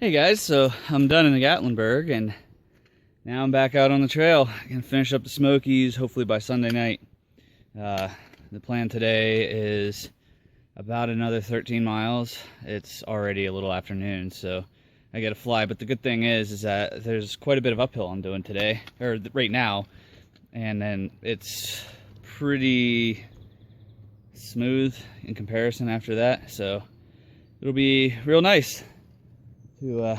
Hey guys, so I'm done in the Gatlinburg and now I'm back out on the trail. I can finish up the Smokies hopefully by Sunday night. The plan today is about another 13 miles. It's already a little afternoon, so I gotta fly. But the good thing is that there's quite a bit of uphill I'm doing today, or right now, and then it's pretty smooth in comparison after that. So it'll be real nice to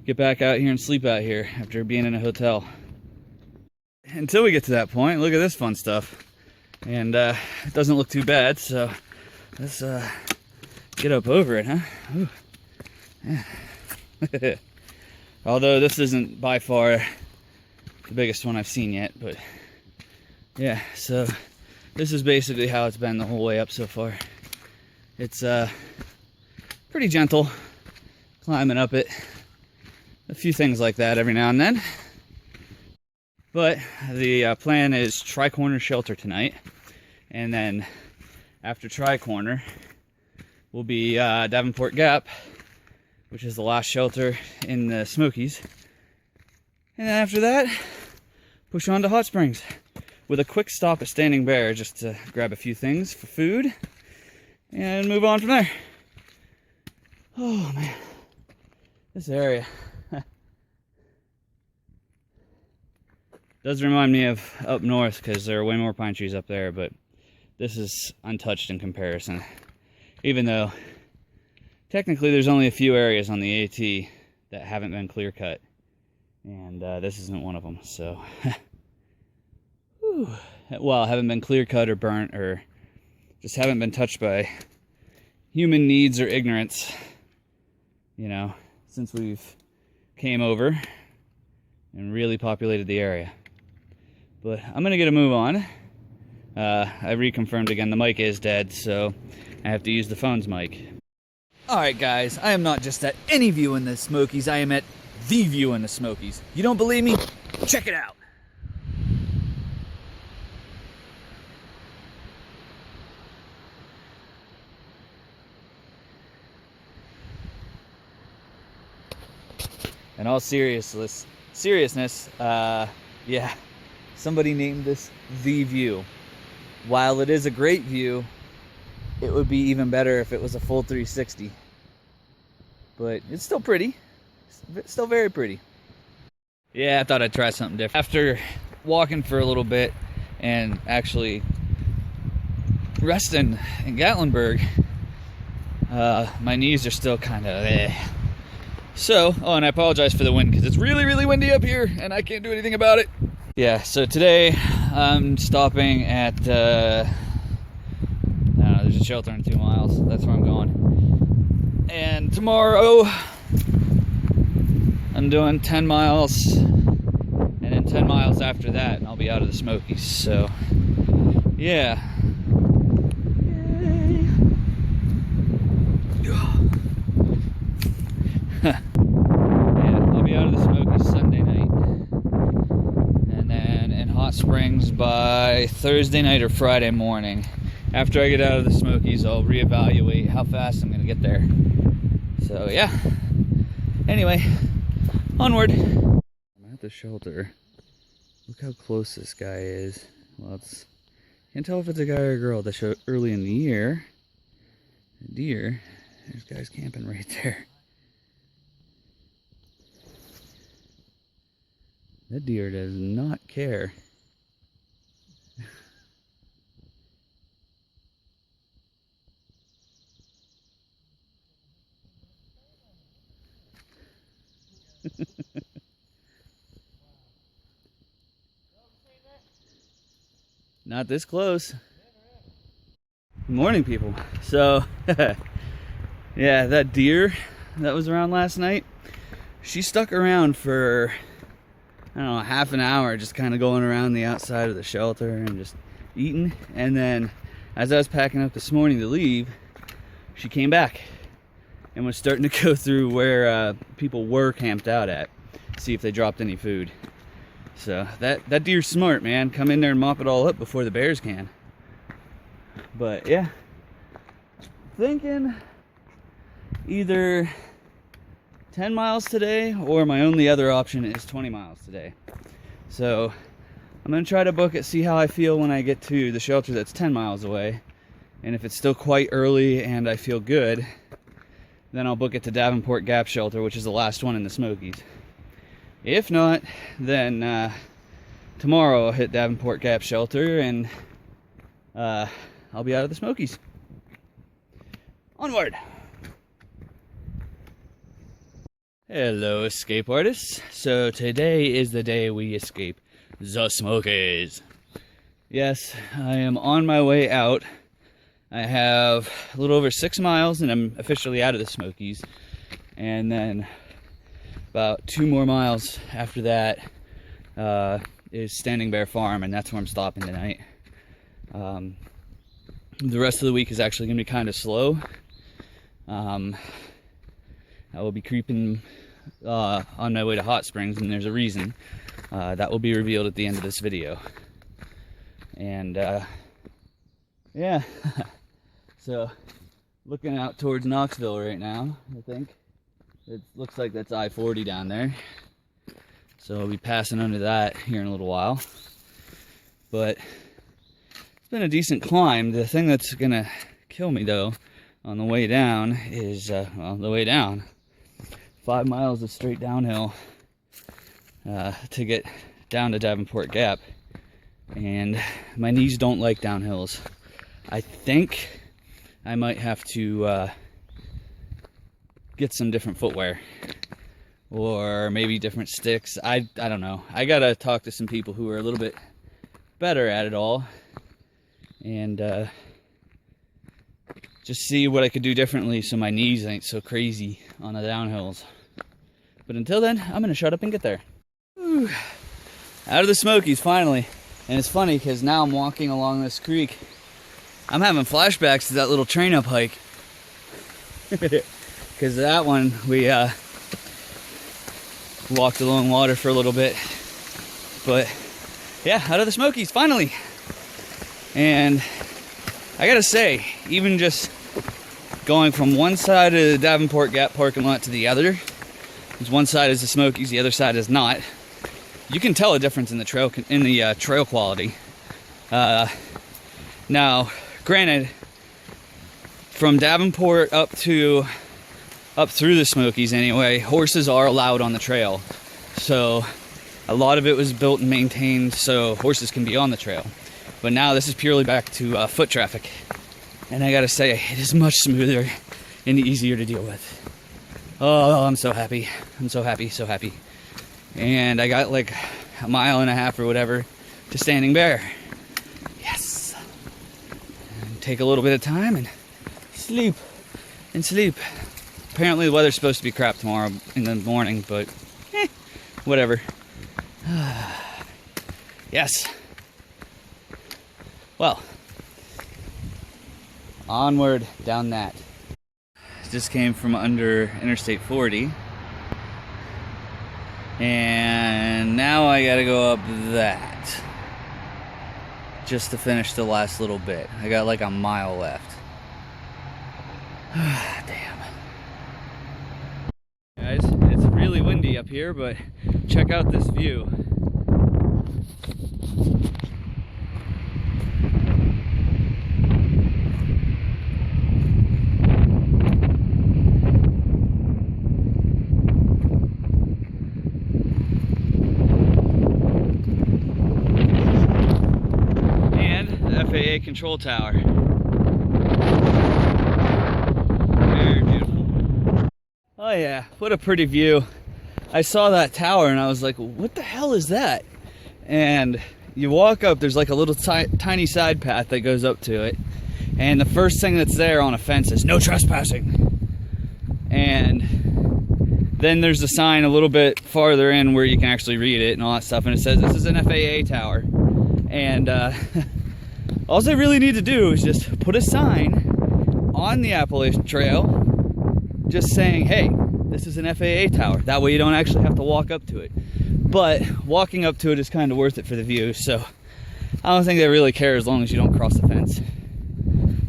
get back out here and sleep out here after being in a hotel. Until we get to that point, look at this fun stuff. And it doesn't look too bad, so let's get up over it, huh? Ooh. Yeah. Although this isn't by far the biggest one I've seen yet, but yeah, so this is basically how it's been the whole way up so far. It's pretty gentle climbing up it. A few things like that every now and then. But the plan is Tri-Corner Shelter tonight. And then after Tri-Corner will be Davenport Gap, which is the last shelter in the Smokies. And then after that, push on to Hot Springs with a quick stop at Standing Bear just to grab a few things for food and move on from there. Oh man, this area does remind me of up north because there are way more pine trees up there, but this is untouched in comparison. Even though technically there's only a few areas on the AT that haven't been clear cut, and this isn't one of them. So, well, haven't been clear cut or burnt or just haven't been touched by human needs or ignorance, you know, since we've came over and really populated the area. But I'm gonna get a move on. I reconfirmed again, the mic is dead, so I have to use the phone's mic. Alright guys, I am not just at any view in the Smokies, I am at the view in the Smokies. You don't believe me? Check it out! In all seriousness, yeah, somebody named this The View. While it is a great view, it would be even better if it was a full 360. But it's still pretty. It's still very pretty. Yeah, I thought I'd try something different. After walking for a little bit and actually resting in Gatlinburg, my knees are still kind of So, oh, and I apologize for the wind because it's really, really windy up here and I can't do anything about it. Yeah, so today I'm stopping at, there's a shelter in 2 miles. That's where I'm going. And tomorrow I'm doing 10 miles. And then 10 miles after that, and I'll be out of the Smokies. So, yeah. Yeah, I'll be out of the Smokies Sunday night. And then in Hot Springs by Thursday night or Friday morning. After I get out of the Smokies, I'll reevaluate how fast I'm going to get there. So, yeah. Anyway, onward. I'm at the shelter. Look how close this guy is. Well, it's... Can't tell if it's a guy or a girl. They show early in the year. A deer. There's guys camping right there. That deer does not care. Not this close. Good morning, people. So, yeah, that deer that was around last night, she stuck around for, I don't know, half an hour, just kind of going around the outside of the shelter and just eating. And then as I was packing up this morning to leave, she came back and was starting to go through where people were camped out at, see if they dropped any food. So that deer's smart, man. Come in there and mop it all up before the bears can. But yeah, thinking either 10 miles today, or my only other option is 20 miles today. So I'm gonna try to book it, see how I feel when I get to the shelter that's 10 miles away. And if it's still quite early and I feel good, then I'll book it to Davenport Gap Shelter, which is the last one in the Smokies. If not, then tomorrow I'll hit Davenport Gap Shelter and I'll be out of the Smokies. Onward! Hello, escape artists. So today is the day we escape the Smokies. Yes, I am on my way out. I have a little over 6 miles and I'm officially out of the Smokies. And then about 2 more miles after that is Standing Bear Farm, and that's where I'm stopping tonight. The rest of the week is actually going to be kind of slow. I will be creeping on my way to Hot Springs, and there's a reason. That will be revealed at the end of this video. And yeah. So, looking out towards Knoxville right now, I think. It looks like that's I-40 down there. So I'll be passing under that here in a little while. But it's been a decent climb. The thing that's gonna kill me though on the way down is, well, the way down, 5 miles of straight downhill to get down to Davenport Gap. And my knees don't like downhills. I think I might have to get some different footwear, or maybe different sticks. I don't know. I gotta talk to some people who are a little bit better at it all, and just see what I could do differently so my knees ain't so crazy on the downhills. But until then, I'm gonna shut up and get there. Whew. Out of the Smokies finally. And it's funny because now I'm walking along this creek. I'm having flashbacks to that little train up hike. Because that one, we walked along water for a little bit. But yeah, out of the Smokies, finally. And I gotta say, even just going from one side of the Davenport Gap parking lot to the other, because one side is the Smokies, the other side is not, you can tell a difference in the trail quality. Now, granted, from Davenport up through the Smokies anyway, horses are allowed on the trail. So a lot of it was built and maintained so horses can be on the trail. But now this is purely back to foot traffic. And I gotta say, it is much smoother and easier to deal with. Oh, I'm so happy. I'm so happy, so happy. And I got like a mile and a half or whatever to Standing Bear. Yes. And take a little bit of time and sleep. And sleep. Apparently the weather's supposed to be crap tomorrow in the morning, but whatever. Yes. Well, onward down that. Just came from under Interstate 40. And now I gotta go up that. Just to finish the last little bit. I got like a mile left. Damn. Guys, it's really windy up here, but check out this view. FAA control tower. Very beautiful. Oh yeah, what a pretty view. I saw that tower and I was like, what the hell is that? And you walk up, there's like a little tiny side path that goes up to it. And the first thing that's there on a fence is no trespassing. And then there's a sign a little bit farther in where you can actually read it and all that stuff. And it says this is an FAA tower. And all I really need to do is just put a sign on the Appalachian Trail just saying, hey, this is an FAA tower. That way you don't actually have to walk up to it. But walking up to it is kind of worth it for the view, so I don't think they really care as long as you don't cross the fence.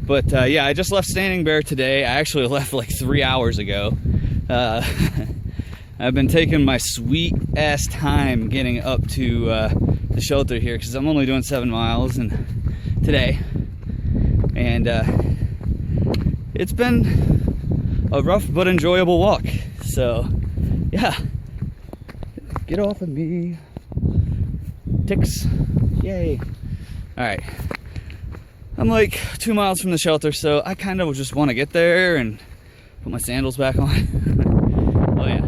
But yeah, I just left Standing Bear today. I actually left like 3 hours ago. I've been taking my sweet ass time getting up to the shelter here because I'm only doing 7 miles today, and it's been a rough but enjoyable walk. So yeah, get off of me, ticks, yay. All right, I'm like 2 miles from the shelter, so I kind of just want to get there and put my sandals back on. Oh yeah.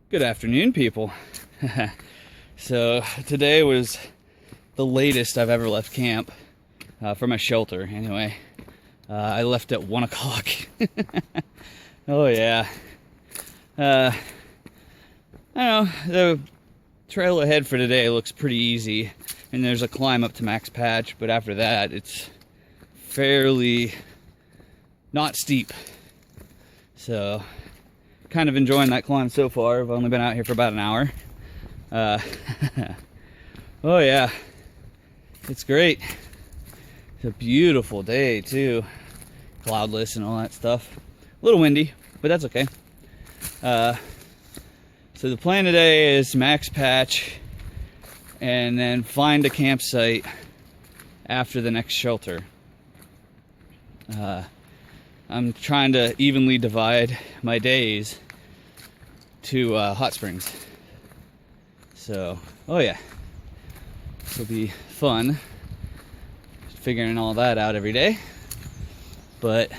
Good afternoon, people. So today was the latest I've ever left camp for my shelter. Anyway, I left at 1 o'clock. Oh yeah. I don't know. The trail ahead for today looks pretty easy, and there's a climb up to Max Patch, but after that, it's fairly not steep. So, kind of enjoying that climb so far. I've only been out here for about an hour. Oh yeah, it's great. It's a beautiful day too, cloudless and all that stuff. A little windy, but that's okay. So the plan today is Max Patch and then find a campsite after the next shelter. I'm trying to evenly divide my days to hot springs. So, oh yeah, it'll be fun figuring all that out every day. But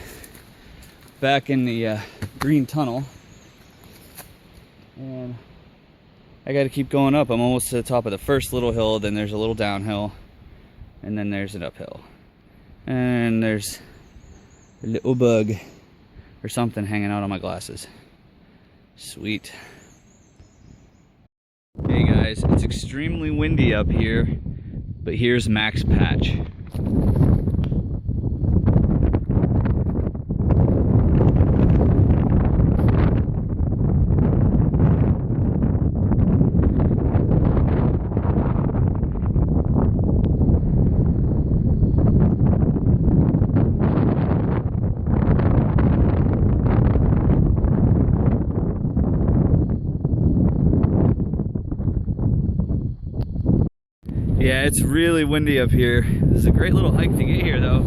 back in the green tunnel, and I got to keep going up. I'm almost to the top of the first little hill, then there's a little downhill, and then there's an uphill, and there's a little bug or something hanging out on my glasses. Sweet. Hey guys, it's extremely windy up here, but here's Max Patch. Yeah, it's really windy up here. This is a great little hike to get here though.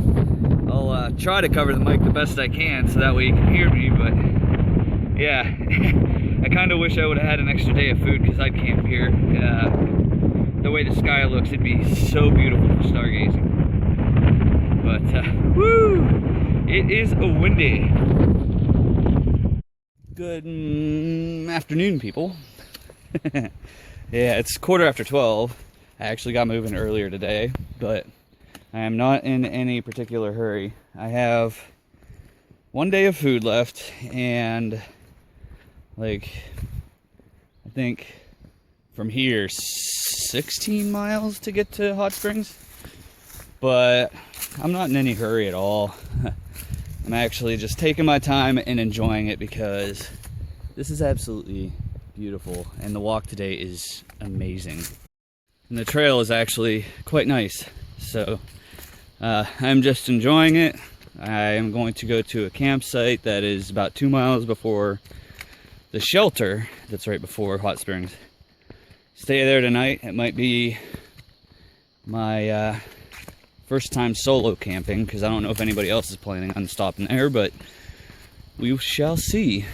I'll try to cover the mic the best I can so that way you can hear me, but yeah. I kind of wish I would have had an extra day of food because I'd camp here. The way the sky looks, it'd be so beautiful for stargazing. But, woo! It is a windy. Good afternoon, people. Yeah, it's 12:15. I actually got moving earlier today, but I am not in any particular hurry. I have 1 day of food left, and like, I think from here 16 miles to get to Hot Springs, but I'm not in any hurry at all. I'm actually just taking my time and enjoying it because this is absolutely beautiful, and the walk today is amazing. And the trail is actually quite nice, so I'm just enjoying it. I am going to go to a campsite that is about 2 miles before the shelter that's right before Hot Springs. Stay there tonight. It might be my first time solo camping because I don't know if anybody else is planning on stopping there, but we shall see.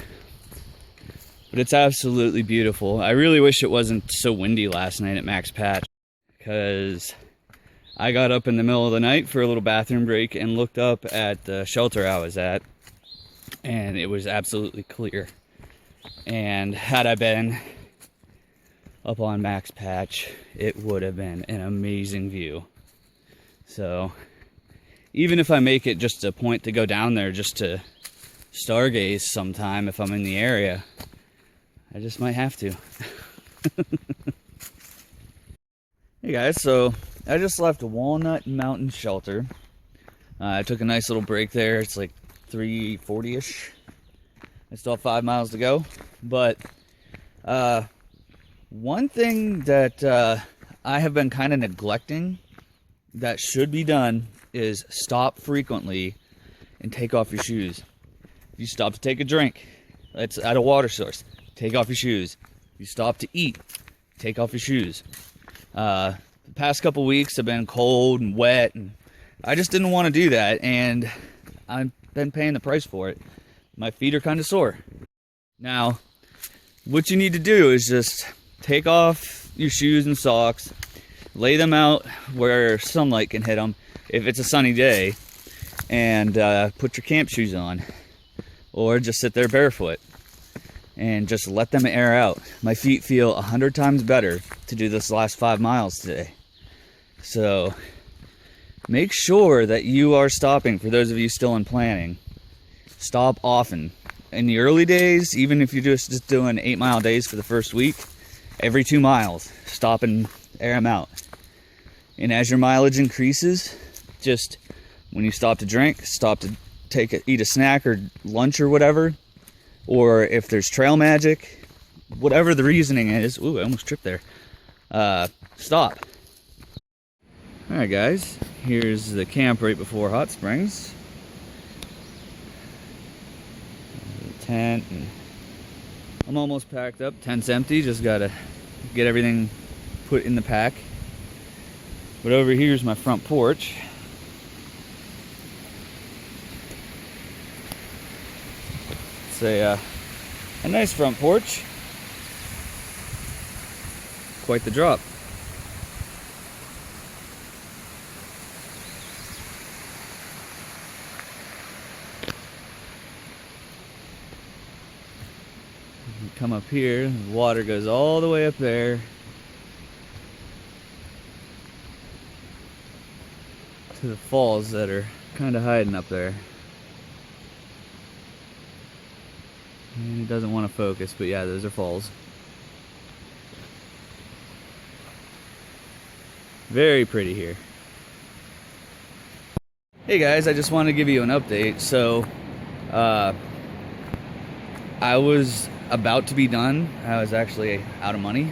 But it's absolutely beautiful. I really wish it wasn't so windy last night at Max Patch, because I got up in the middle of the night for a little bathroom break and looked up at the shelter I was at, and it was absolutely clear. And had I been up on Max Patch, it would have been an amazing view. So even if I make it just a point to go down there just to stargaze sometime if I'm in the area, I just might have to. Hey guys, so I just left Walnut Mountain Shelter. I took a nice little break there. It's like 3:40-ish. I still have 5 miles to go. But one thing that I have been kind of neglecting that should be done is stop frequently and take off your shoes. If you stop to take a drink, it's at a water source. take off your shoes. If you stop to eat, take off your shoes. The past couple weeks have been cold and wet, and I just didn't want to do that, and I've been paying the price for it. My feet are kind of sore. Now, what you need to do is just take off your shoes and socks, lay them out where sunlight can hit them if it's a sunny day, and put your camp shoes on, or just sit there barefoot and just let them air out. My feet feel 100 times better to do this last 5 miles today. So make sure that you are stopping. For those of you still in planning, stop often. In the early days, even if you're just doing 8-mile days for the first week, every 2 miles, stop and air them out. And as your mileage increases, just when you stop to drink, stop to eat a snack or lunch or whatever, or if there's trail magic, whatever the reasoning is. Ooh, I almost tripped there. Stop. All right, guys, here's the camp right before Hot Springs. The tent, and I'm almost packed up. Tent's empty, just gotta get everything put in the pack. But over here's my front porch. It's a nice front porch. Quite the drop. You come up here, the water goes all the way up there to the falls that are kind of hiding up there. And it doesn't want to focus, but yeah, those are falls. Very pretty here. Hey guys, I just wanted to give you an update. So, I was about to be done. I was actually out of money.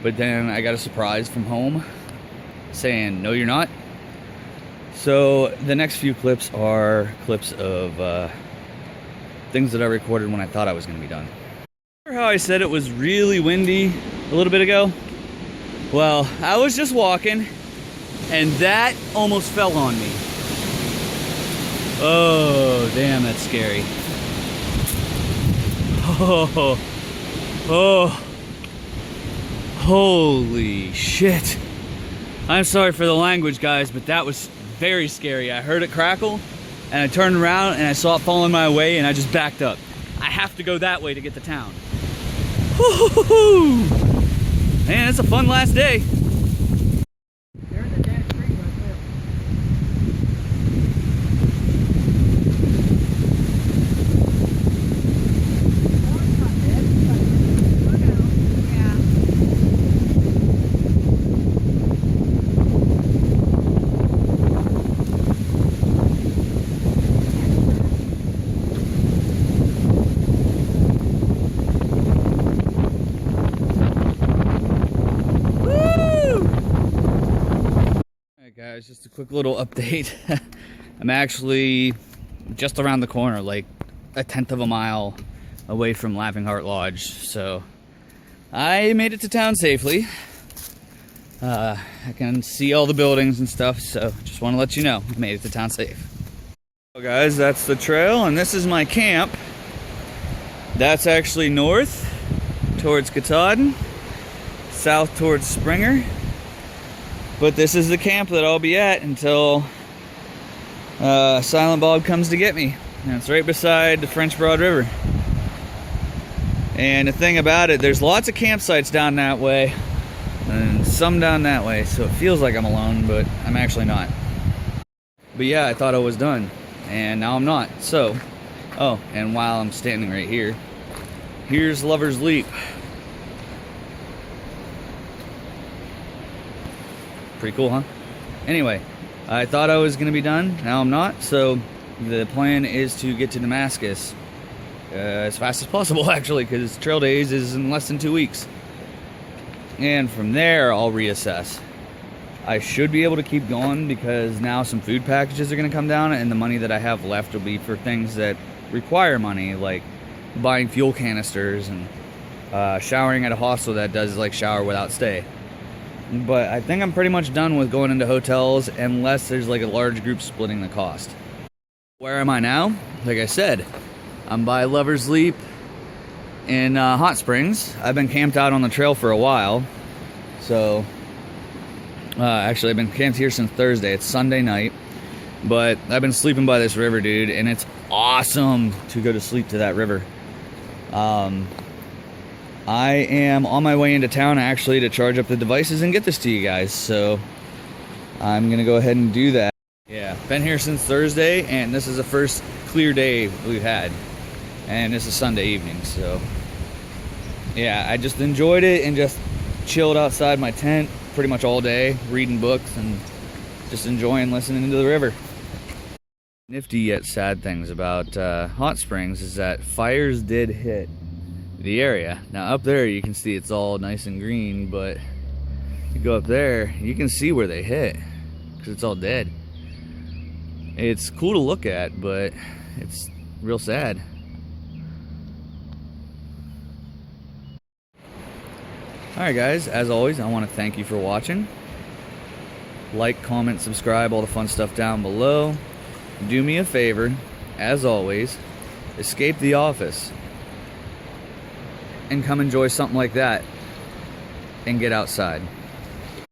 But then I got a surprise from home saying, no, you're not. So, the next few clips are clips of things that I recorded when I thought I was going to be done. Remember how I said it was really windy a little bit ago? Well, I was just walking, and that almost fell on me. Oh, damn, that's scary. Oh, oh, holy shit. I'm sorry for the language, guys, but that was very scary. I heard it crackle, and I turned around, and I saw it falling my way, and I just backed up. I have to go that way to get to town. Woo-hoo-hoo! Man, it's a fun last day. There's a dead tree right there. Oh, it's not dead. Look at him. Yeah. Guys, just a quick little update. I'm actually just around the corner, like a 1/10 of a mile away from Laughing Heart Lodge, so I made it to town safely. I can see all the buildings and stuff, so just want to let you know I made it to town safe. So guys, that's the trail, and this is my camp. That's actually north towards Katahdin, south towards Springer. But this is the camp that I'll be at until Silent Bob comes to get me. And it's right beside the French Broad River. And the thing about it, there's lots of campsites down that way and some down that way, so it feels like I'm alone, but I'm actually not. But yeah, I thought I was done, and now I'm not. So, oh, and while I'm standing right here, here's Lover's Leap. Pretty cool, huh? Anyway, I thought I was gonna be done. Now I'm not. So the plan is to get to Damascus as fast as possible, actually, because trail days is in less than 2 weeks. And from there, I'll reassess. I should be able to keep going because now some food packages are gonna come down, and the money that I have left will be for things that require money, like buying fuel canisters and showering at a hostel that does like shower without stay. But I think I'm pretty much done with going into hotels unless there's like a large group splitting the cost. Where am I now? Like I said, I'm by Lover's Leap in Hot Springs. I've been camped out on the trail for a while. So, actually I've been camped here since Thursday. It's Sunday night. But I've been sleeping by this river, dude, and it's awesome to go to sleep to that river. I am on my way into town actually to charge up the devices and get this to you guys, so I'm gonna go ahead and do that. Yeah, been here since Thursday, and this is the first clear day we've had, and this is Sunday evening, so yeah, I just enjoyed it and just chilled outside my tent pretty much all day, reading books and just enjoying listening to the river. Nifty yet sad things about Hot Springs is that fires did hit the area. Now up there you can see it's all nice and green, but you go up there, you can see where they hit because it's all dead. It's cool to look at, but it's real sad. Alright guys, as always, I want to thank you for watching. Like, comment, subscribe, all the fun stuff down below. Do me a favor, as always, escape the office and come enjoy something like that and get outside.